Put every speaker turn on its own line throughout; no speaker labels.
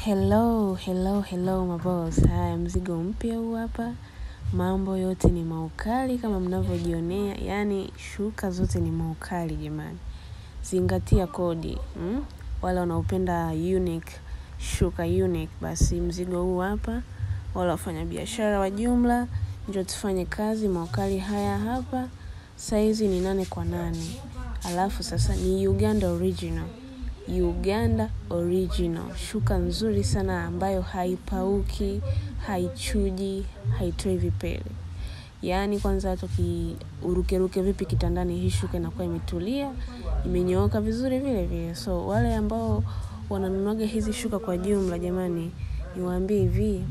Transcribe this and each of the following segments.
Hello my boss. Haya, mzigo mpya huu hapa. Mambo yote ni maukali kama mnavyojionea. Yani shuka zote ni maukali jamani. Zingatia kodi. Wala wanaopenda unique, shuka unique, basi mzigo huu hapa. Wala wafanya biashara wa jumla, njoo tufanye kazi. Maukali haya hapa. Saizi ni 8x8. Alafu sasa ni Uganda original. Shuka nzuri sana ambayo haipauki, haichuji, haitoi vipele. Yani kwanza hata uruke vipi kitandani, hii shuka inakuwa imetulia, imenyooka vizuri vile vile. So wale ambao wananunuaga hizi shuka kwa jumla jamani, niwaambie hivi,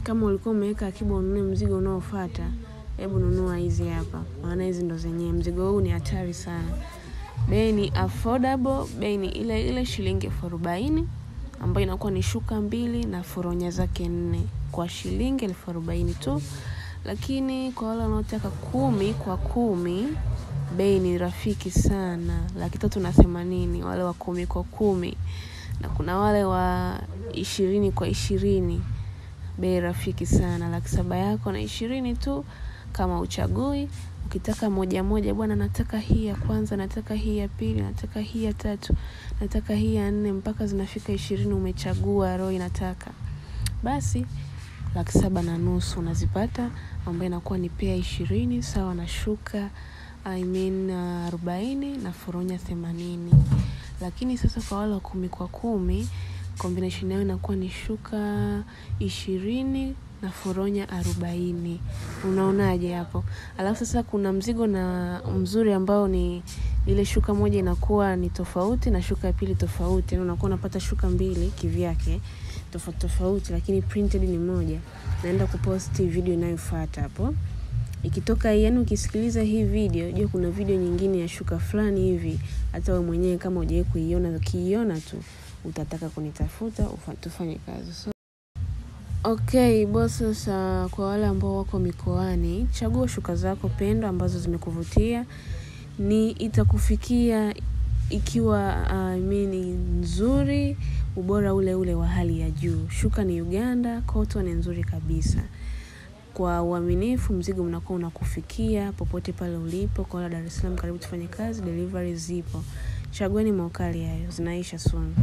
kama ulikuwa umeweka akiba ununue mzigo unaofuata, hebu nunua hizi hapa. Maana hizi ndo zenyewe. Mzigo huu ni hatari sana. Bei ni affordable, bei ni ile shilingi 40, ambayo inakuwa ni shuka 2 na foronya zake 4 kwa shilingi 40 tu. Lakini kwa wale wanaotaka 10 kwa 10, bei ni rafiki sana, 380 wale wa 10 kwa 10. Na kuna wale wa 20 kwa 20, bei rafiki sana, 700 yako na 20 tu. Kama uchagui, ukitaka moja bwana, nataka hii ya kwanza, nataka hii ya pili, nataka hii ya tatu, nataka hii ya 4, mpaka zinafika 20, umechagua roho inataka, basi 750 unazipata, ambayo inakuwa ni pea 20 sawa na shuka 40 na foronya 80. Lakini sasa kwa wale wa 10 kwa 10, combination yao inakuwa ni shuka 20 na foronya 40. Unaonaje hapo? Alafu sasa kuna mzigo na mzuri ambao ni ile shuka moja inakuwa ni tofauti na shuka ya pili tofauti. Unakuwa unapata shuka 2 kivyake tofauti, lakini printed ni moja. Naenda kuposti video inayofuata hapo. Ikitoka yani ukisikiliza hii video, jua kuna video nyingine ya shuka fulani hivi, hata wewe mwenyewe kama hujawahi kuiona, ukiiona tu utataka kunitafuta tufanye kazi. So okay boss, sasa kwa wale ambao wako mikoani, chagua shuka zako pendwa ambazo zimekuvutia. Ni itakufikia ikiwa nzuri, ubora ule wa hali ya juu. Shuka ni Uganda, cotton ni nzuri kabisa. Kwa uaminifu mzigo unakuwa unakufikia popote pale ulipo. Kwa Dar es Salaam, karibu tufanye kazi, delivery zipo. Chagueni maukali hayo, zinaisha soon.